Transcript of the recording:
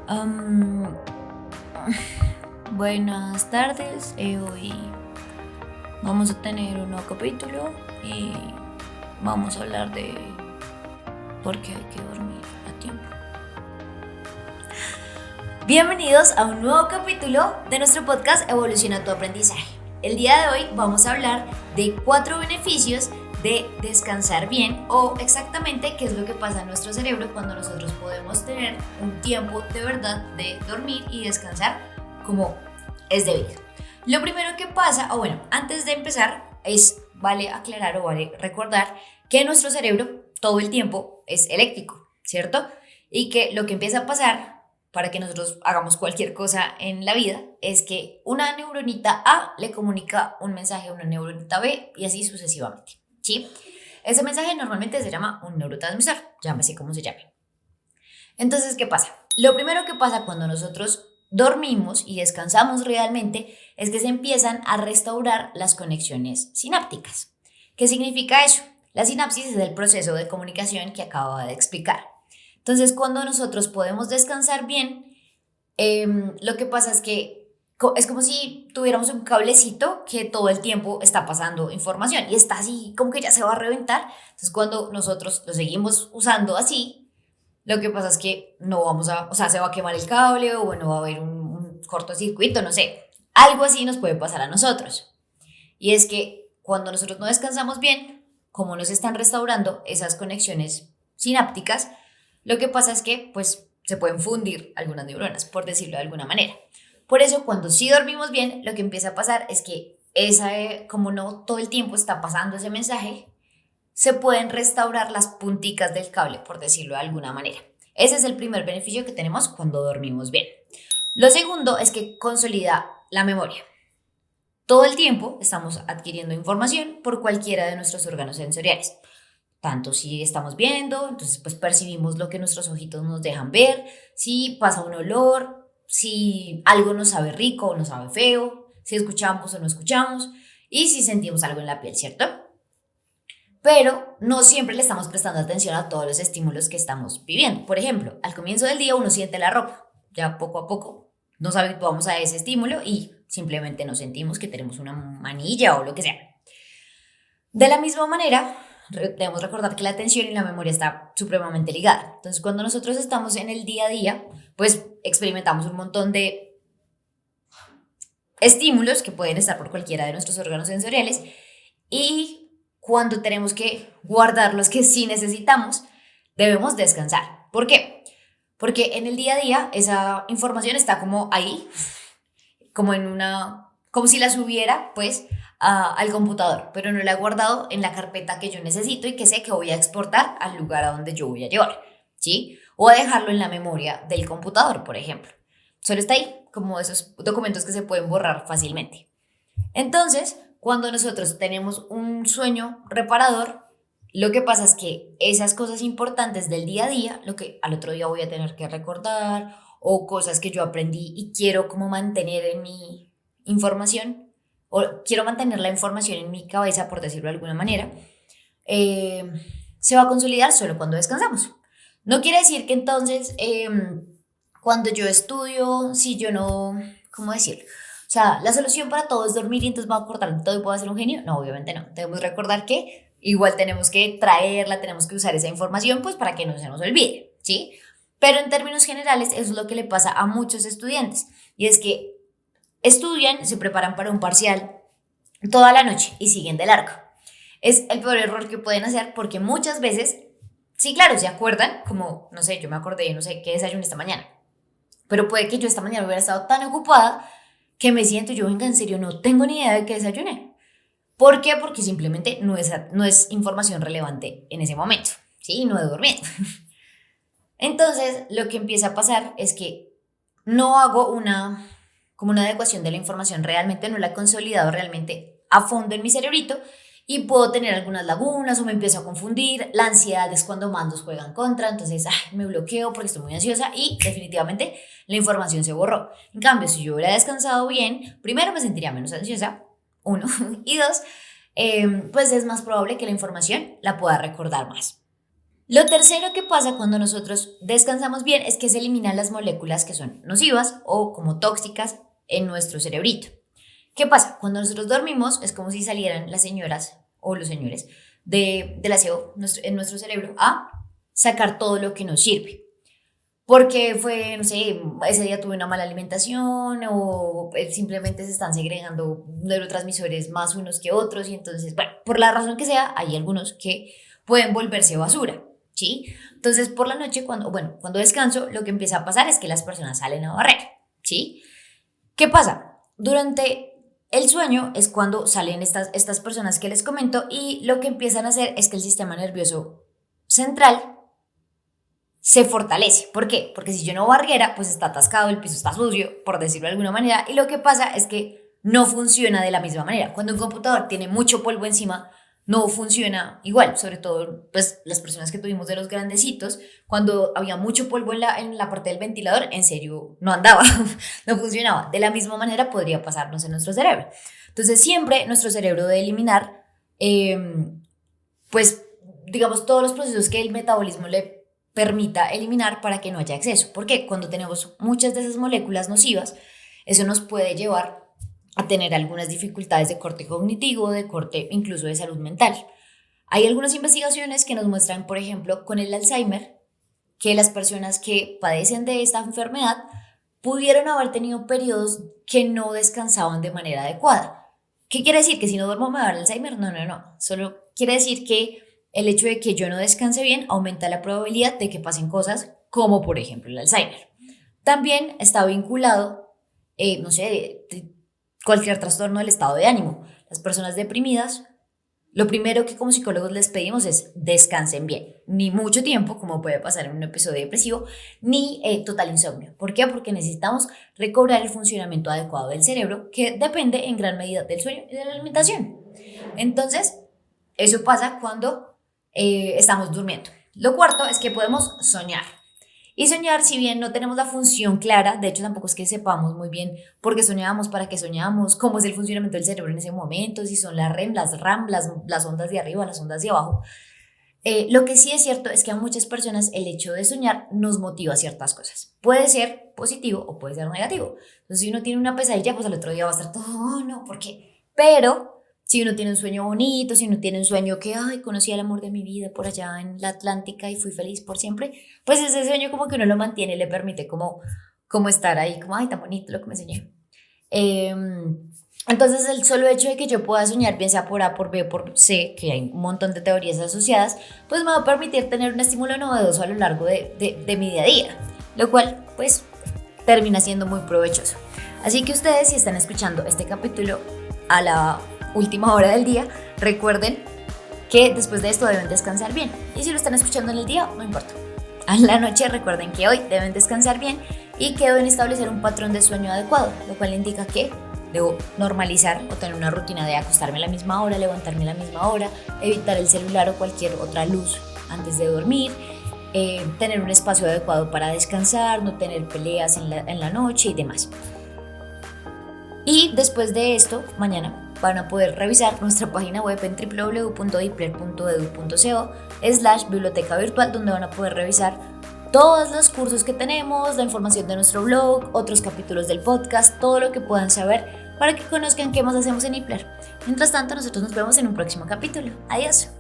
Am, Buenas tardes. Hoy vamos a tener un nuevo capítulo y vamos a hablar de por qué hay que dormir a tiempo. Bienvenidos a un nuevo capítulo de nuestro podcast Evoluciona tu aprendizaje. El día de hoy vamos a hablar de 4 beneficios de descansar bien, o exactamente qué es lo que pasa en nuestro cerebro cuando nosotros podemos tener un tiempo de verdad de dormir y descansar como es debido. Lo primero que pasa, o bueno, antes de empezar, vale aclarar o vale recordar que nuestro cerebro todo el tiempo es eléctrico, ¿cierto? Y que lo que empieza a pasar para que nosotros hagamos cualquier cosa en la vida es que una neuronita A le comunica un mensaje a una neuronita B y así sucesivamente, ¿sí? Ese mensaje normalmente se llama un neurotransmisor, llámese como se llame. Entonces, ¿qué pasa? Lo primero que pasa cuando nosotros dormimos y descansamos realmente es que se empiezan a restaurar las conexiones sinápticas. ¿Qué significa eso? La sinapsis es el proceso de comunicación que acababa de explicar. Entonces, cuando nosotros podemos descansar bien, lo que pasa es que es como si tuviéramos un cablecito que todo el tiempo está pasando información y está así como que ya se va a reventar. Entonces, cuando nosotros lo seguimos usando así, lo que pasa es que no vamos a, o sea, se va a quemar el cable o bueno, va a haber un cortocircuito, no sé. Algo así nos puede pasar a nosotros. Y es que cuando nosotros no descansamos bien, como nos están restaurando esas conexiones sinápticas, lo que pasa es que pues se pueden fundir algunas neuronas, por decirlo de alguna manera. Por eso, cuando sí dormimos bien, lo que empieza a pasar es que como no todo el tiempo está pasando ese mensaje, se pueden restaurar las punticas del cable, por decirlo de alguna manera. Ese es el primer beneficio que tenemos cuando dormimos bien. Lo segundo es que consolida la memoria. Todo el tiempo estamos adquiriendo información por cualquiera de nuestros órganos sensoriales. Tanto si estamos viendo, entonces pues percibimos lo que nuestros ojitos nos dejan ver, si pasa un olor, si algo nos sabe rico o nos sabe feo, si escuchamos o no escuchamos y si sentimos algo en la piel, ¿cierto? Pero no siempre le estamos prestando atención a todos los estímulos que estamos viviendo. Por ejemplo, al comienzo del día uno siente la ropa, ya poco a poco nos habituamos a ese estímulo y simplemente nos sentimos que tenemos una manilla o lo que sea. De la misma manera, debemos recordar que la atención y la memoria está supremamente ligada. Entonces, cuando nosotros estamos en el día a día, pues experimentamos un montón de estímulos que pueden estar por cualquiera de nuestros órganos sensoriales y cuando tenemos que guardar los que sí necesitamos, debemos descansar. ¿Por qué? Porque en el día a día esa información está como ahí, como si la subiera pues al computador, pero no la he guardado en la carpeta que yo necesito y que sé que voy a exportar al lugar a donde yo voy a llevar, ¿sí? O a dejarlo en la memoria del computador, por ejemplo. Solo está ahí, como esos documentos que se pueden borrar fácilmente. Entonces, cuando nosotros tenemos un sueño reparador, lo que pasa es que esas cosas importantes del día a día, lo que al otro día voy a tener que recordar, o cosas que yo aprendí y quiero como mantener en mi información, o quiero mantener la información en mi cabeza, por decirlo de alguna manera, eh, se va a consolidar solo cuando descansamos. No quiere decir que entonces, cuando yo estudio, si yo no, ¿cómo decirlo? O sea, la solución para todo es dormir y entonces me voy a acordar de todo y puedo ser un genio. No, obviamente no. Debemos recordar que igual tenemos que traerla, tenemos que usar esa información pues para que no se nos olvide, ¿sí? Pero en términos generales eso es lo que le pasa a muchos estudiantes y es que estudian, se preparan para un parcial toda la noche y siguen de largo. Es el peor error que pueden hacer porque muchas veces, sí, claro, se acuerdan, como, no sé, yo me acordé, no sé, qué desayuné esta mañana, pero puede que yo esta mañana hubiera estado tan ocupada que me siento, yo venga, en serio, no tengo ni idea de qué desayuné. ¿Por qué? Porque simplemente no es información relevante en ese momento, ¿sí? No he dormido. Entonces, lo que empieza a pasar es que no hago como una adecuación de la información realmente, no la he consolidado realmente a fondo en mi cerebrito y puedo tener algunas lagunas o me empiezo a confundir. La ansiedad es cuando mandos juegan contra, entonces me bloqueo porque estoy muy ansiosa y definitivamente la información se borró. En cambio, si yo hubiera descansado bien, primero me sentiría menos ansiosa, uno, y dos, pues es más probable que la información la pueda recordar más. Lo tercero que pasa cuando nosotros descansamos bien es que se eliminan las moléculas que son nocivas o como tóxicas en nuestro cerebrito. ¿Qué pasa? Cuando nosotros dormimos es como si salieran las señoras o los señores del aseo en nuestro cerebro a sacar todo lo que nos sirve. Porque fue, no sé, ese día tuve una mala alimentación o simplemente se están segregando neurotransmisores más unos que otros y entonces, bueno, por la razón que sea, hay algunos que pueden volverse basura, ¿sí? Entonces, por la noche, cuando descanso, lo que empieza a pasar es que las personas salen a barrer, ¿sí? ¿Qué pasa? Durante el sueño es cuando salen estas personas que les comento y lo que empiezan a hacer es que el sistema nervioso central se fortalece. ¿Por qué? Porque si yo no barriera, pues está atascado, el piso está sucio, por decirlo de alguna manera, y lo que pasa es que no funciona de la misma manera. Cuando un computador tiene mucho polvo encima, no funciona igual, sobre todo pues las personas que tuvimos de los grandecitos, cuando había mucho polvo en la parte del ventilador, en serio, no andaba, no funcionaba. De la misma manera podría pasarnos en nuestro cerebro. Entonces siempre nuestro cerebro debe eliminar, pues digamos, todos los procesos que el metabolismo le permita eliminar para que no haya exceso. Porque cuando tenemos muchas de esas moléculas nocivas, eso nos puede llevar a tener algunas dificultades de corte cognitivo, de corte incluso de salud mental. Hay algunas investigaciones que nos muestran, por ejemplo, con el Alzheimer, que las personas que padecen de esta enfermedad pudieron haber tenido periodos que no descansaban de manera adecuada. ¿Qué quiere decir? ¿Que si no duermo me va a dar Alzheimer? No, no, no. Solo quiere decir que el hecho de que yo no descanse bien aumenta la probabilidad de que pasen cosas como, por ejemplo, el Alzheimer. También está vinculado, no sé, cualquier trastorno del estado de ánimo. Las personas deprimidas, lo primero que como psicólogos les pedimos es descansen bien. Ni mucho tiempo, como puede pasar en un episodio depresivo, ni total insomnio. ¿Por qué? Porque necesitamos recobrar el funcionamiento adecuado del cerebro, que depende en gran medida del sueño y de la alimentación. Entonces, eso pasa cuando estamos durmiendo. Lo cuarto es que podemos soñar. Y soñar, si bien no tenemos la función clara, de hecho tampoco es que sepamos muy bien por qué soñamos, para qué soñamos, cómo es el funcionamiento del cerebro en ese momento, si son las REM, las RAM, las ondas de arriba, las ondas de abajo. Lo que sí es cierto es que a muchas personas el hecho de soñar nos motiva a ciertas cosas. Puede ser positivo o puede ser negativo. Entonces, si uno tiene una pesadilla, pues al otro día va a estar todo, oh, no, ¿por qué? Pero si uno tiene un sueño bonito, si uno tiene un sueño que, ay, conocí al amor de mi vida por allá en la Atlántica y fui feliz por siempre, pues ese sueño como que uno lo mantiene y le permite como estar ahí, como, ay, tan bonito lo que me soñé. Entonces el solo hecho de que yo pueda soñar, bien sea por A, por B o por C, que hay un montón de teorías asociadas, pues me va a permitir tener un estímulo novedoso a lo largo de mi día a día, lo cual pues termina siendo muy provechoso. Así que ustedes, si están escuchando este capítulo a la última hora del día, recuerden que después de esto deben descansar bien. Y si lo están escuchando en el día, no importa. A la noche recuerden que hoy deben descansar bien y que deben establecer un patrón de sueño adecuado, lo cual indica que debo normalizar o tener una rutina de acostarme a la misma hora, levantarme a la misma hora, evitar el celular o cualquier otra luz antes de dormir, tener un espacio adecuado para descansar, no tener peleas en la noche y demás. Y después de esto, mañana van a poder revisar nuestra página web en www.dipler.edu.co/biblioteca virtual, donde van a poder revisar todos los cursos que tenemos, la información de nuestro blog, otros capítulos del podcast, todo lo que puedan saber para que conozcan qué más hacemos en Ipler. Mientras tanto, nosotros nos vemos en un próximo capítulo. Adiós.